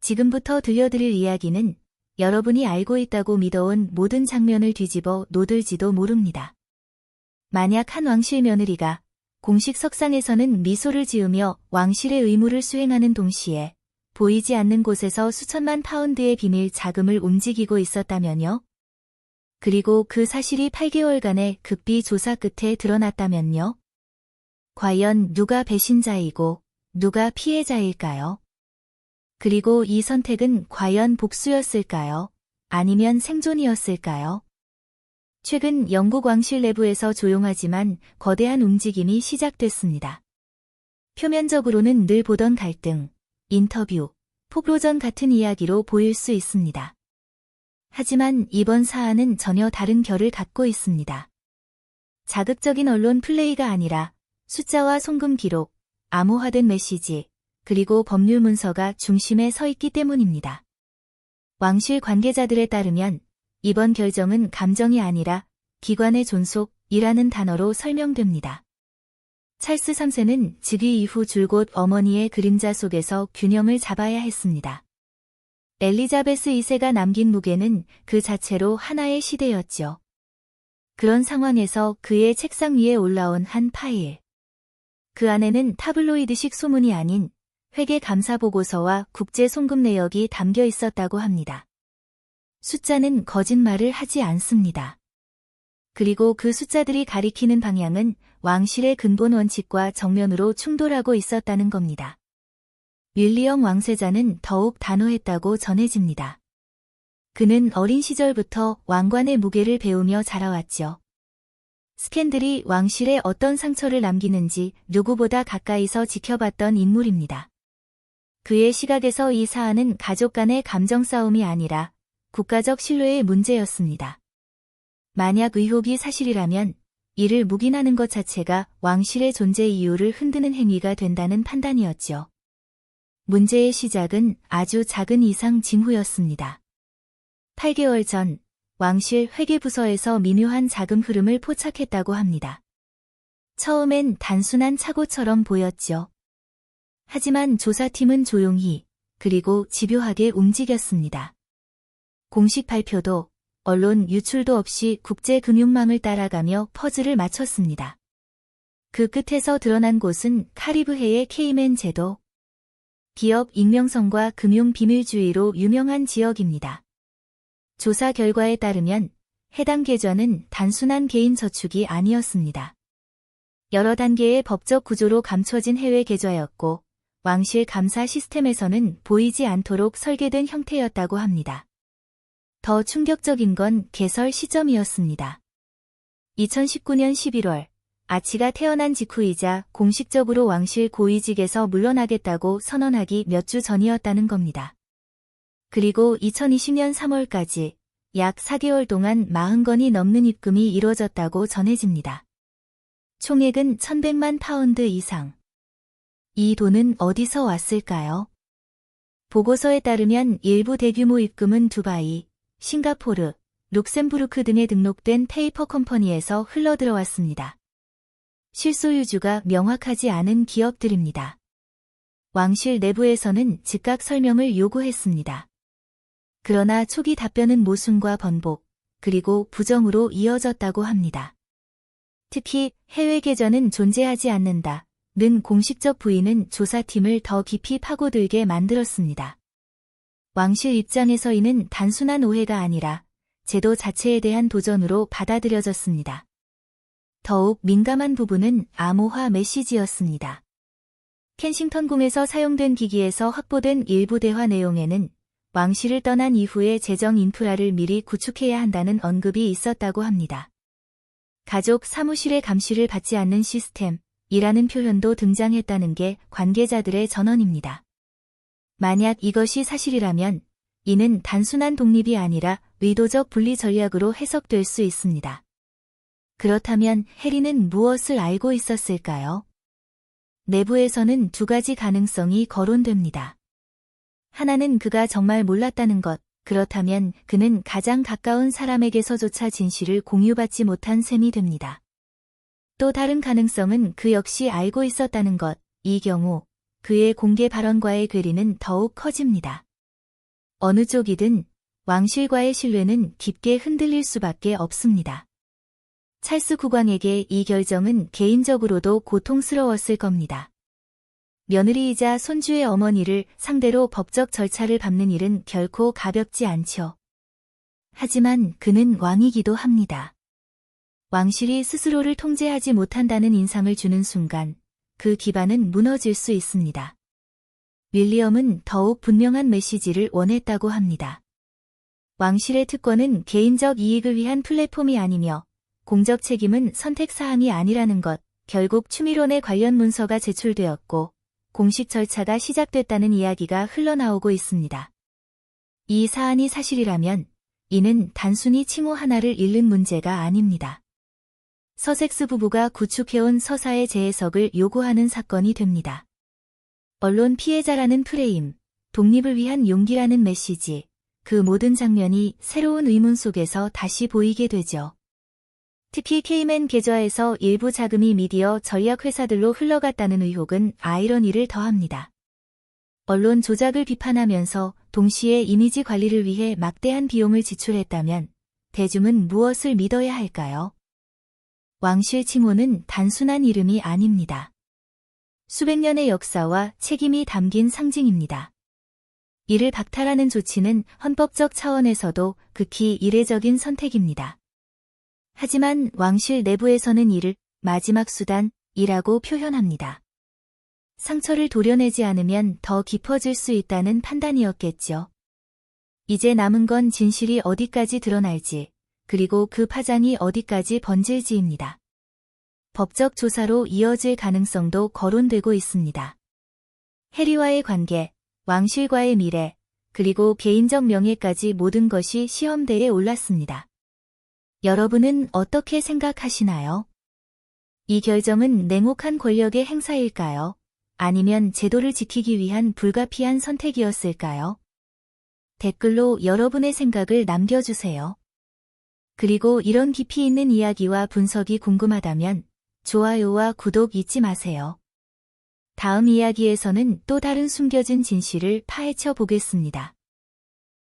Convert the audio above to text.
지금부터 들려드릴 이야기는 여러분이 알고 있다고 믿어온 모든 장면을 뒤집어 놓을지도 모릅니다. 만약 한 왕실 며느리가 공식 석상에서는 미소를 지으며 왕실의 의무를 수행하는 동시에 보이지 않는 곳에서 수천만 파운드의 비밀 자금을 움직이고 있었다면요? 그리고 그 사실이 8개월간의 극비 조사 끝에 드러났다면요? 과연 누가 배신자이고 누가 피해자일까요? 그리고 이 선택은 과연 복수였을까요? 아니면 생존이었을까요? 최근 영국 왕실 내부에서 조용하지만 거대한 움직임이 시작됐습니다. 표면적으로는 늘 보던 갈등, 인터뷰, 폭로전 같은 이야기로 보일 수 있습니다. 하지만 이번 사안은 전혀 다른 결을 갖고 있습니다. 자극적인 언론 플레이가 아니라 숫자와 송금 기록, 암호화된 메시지, 그리고 법률 문서가 중심에 서 있기 때문입니다. 왕실 관계자들에 따르면 이번 결정은 감정이 아니라 기관의 존속이라는 단어로 설명됩니다. 찰스 3세는 즉위 이후 줄곧 어머니의 그림자 속에서 균형을 잡아야 했습니다. 엘리자베스 2세가 남긴 무게는 그 자체로 하나의 시대였죠. 그런 상황에서 그의 책상 위에 올라온 한 파일. 그 안에는 타블로이드식 소문이 아닌 회계 감사 보고서와 국제 송금 내역이 담겨 있었다고 합니다. 숫자는 거짓말을 하지 않습니다. 그리고 그 숫자들이 가리키는 방향은 왕실의 근본 원칙과 정면으로 충돌하고 있었다는 겁니다. 윌리엄 왕세자는 더욱 단호했다고 전해집니다. 그는 어린 시절부터 왕관의 무게를 배우며 자라왔죠. 스캔들이 왕실에 어떤 상처를 남기는지 누구보다 가까이서 지켜봤던 인물입니다. 그의 시각에서 이 사안은 가족 간의 감정 싸움이 아니라 국가적 신뢰의 문제였습니다. 만약 의혹이 사실이라면 이를 묵인하는 것 자체가 왕실의 존재 이유를 흔드는 행위가 된다는 판단이었죠. 문제의 시작은 아주 작은 이상 징후였습니다. 8개월 전 왕실 회계부서에서 미묘한 자금 흐름을 포착했다고 합니다. 처음엔 단순한 착오처럼 보였죠. 하지만 조사팀은 조용히 그리고 집요하게 움직였습니다. 공식 발표도 언론 유출도 없이 국제금융망을 따라가며 퍼즐을 맞췄습니다. 그 끝에서 드러난 곳은 카리브해의 케이맨 제도. 기업 익명성과 금융 비밀주의로 유명한 지역입니다. 조사 결과에 따르면 해당 계좌는 단순한 개인 저축이 아니었습니다. 여러 단계의 법적 구조로 감춰진 해외 계좌였고 왕실 감사 시스템에서는 보이지 않도록 설계된 형태였다고 합니다. 더 충격적인 건 개설 시점이었습니다. 2019년 11월 아치가 태어난 직후이자 공식적으로 왕실 고위직에서 물러나겠다고 선언하기 몇 주 전이었다는 겁니다. 그리고 2020년 3월까지 약 4개월 동안 40건이 넘는 입금이 이루어졌다고 전해집니다. 총액은 1,100만 파운드 이상. 이 돈은 어디서 왔을까요? 보고서에 따르면 일부 대규모 입금은 두바이, 싱가포르, 룩셈부르크 등에 등록된 페이퍼 컴퍼니에서 흘러들어왔습니다. 실소유주가 명확하지 않은 기업들입니다. 왕실 내부에서는 즉각 설명을 요구했습니다. 그러나 초기 답변은 모순과 번복, 그리고 부정으로 이어졌다고 합니다. 특히 해외 계좌는 존재하지 않는다는 공식적 부인은 조사팀을 더 깊이 파고들게 만들었습니다. 왕실 입장에서 이는 단순한 오해가 아니라 제도 자체에 대한 도전으로 받아들여졌습니다. 더욱 민감한 부분은 암호화 메시지였습니다. 켄싱턴 궁에서 사용된 기기에서 확보된 일부 대화 내용에는 왕실을 떠난 이후의 재정 인프라를 미리 구축해야 한다는 언급이 있었다고 합니다. 가족 사무실의 감시를 받지 않는 시스템이라는 표현도 등장했다는 게 관계자들의 전언입니다. 만약 이것이 사실이라면 이는 단순한 독립이 아니라 의도적 분리 전략으로 해석될 수 있습니다. 그렇다면 해리는 무엇을 알고 있었을까요? 내부에서는 두 가지 가능성이 거론됩니다. 하나는 그가 정말 몰랐다는 것, 그렇다면 그는 가장 가까운 사람에게서조차 진실을 공유받지 못한 셈이 됩니다. 또 다른 가능성은 그 역시 알고 있었다는 것, 이 경우 그의 공개 발언과의 괴리는 더욱 커집니다. 어느 쪽이든 왕실과의 신뢰는 깊게 흔들릴 수밖에 없습니다. 찰스 국왕에게 이 결정은 개인적으로도 고통스러웠을 겁니다. 며느리이자 손주의 어머니를 상대로 법적 절차를 밟는 일은 결코 가볍지 않죠. 하지만 그는 왕이기도 합니다. 왕실이 스스로를 통제하지 못한다는 인상을 주는 순간 그 기반은 무너질 수 있습니다. 윌리엄은 더욱 분명한 메시지를 원했다고 합니다. 왕실의 특권은 개인적 이익을 위한 플랫폼이 아니며 공적 책임은 선택사항이 아니라는 것, 결국 추미론에 관련 문서가 제출되었고 공식 절차가 시작됐다는 이야기가 흘러나오고 있습니다. 이 사안이 사실이라면 이는 단순히 칭호 하나를 잃는 문제가 아닙니다. 서섹스 부부가 구축해온 서사의 재해석을 요구하는 사건이 됩니다. 언론 피해자라는 프레임, 독립을 위한 용기라는 메시지, 그 모든 장면이 새로운 의문 속에서 다시 보이게 되죠. 특히 케이맨 계좌에서 일부 자금이 미디어 전략회사들로 흘러갔다는 의혹은 아이러니를 더합니다. 언론 조작을 비판하면서 동시에 이미지 관리를 위해 막대한 비용을 지출했다면 대중은 무엇을 믿어야 할까요? 왕실 칭호는 단순한 이름이 아닙니다. 수백 년의 역사와 책임이 담긴 상징입니다. 이를 박탈하는 조치는 헌법적 차원에서도 극히 이례적인 선택입니다. 하지만 왕실 내부에서는 이를 마지막 수단이라고 표현합니다. 상처를 도려내지 않으면 더 깊어질 수 있다는 판단이었겠죠. 이제 남은 건 진실이 어디까지 드러날지, 그리고 그 파장이 어디까지 번질지입니다. 법적 조사로 이어질 가능성도 거론되고 있습니다. 해리와의 관계, 왕실과의 미래, 그리고 개인적 명예까지 모든 것이 시험대에 올랐습니다. 여러분은 어떻게 생각하시나요? 이 결정은 냉혹한 권력의 행사일까요? 아니면 제도를 지키기 위한 불가피한 선택이었을까요? 댓글로 여러분의 생각을 남겨주세요. 그리고 이런 깊이 있는 이야기와 분석이 궁금하다면 좋아요와 구독 잊지 마세요. 다음 이야기에서는 또 다른 숨겨진 진실을 파헤쳐 보겠습니다.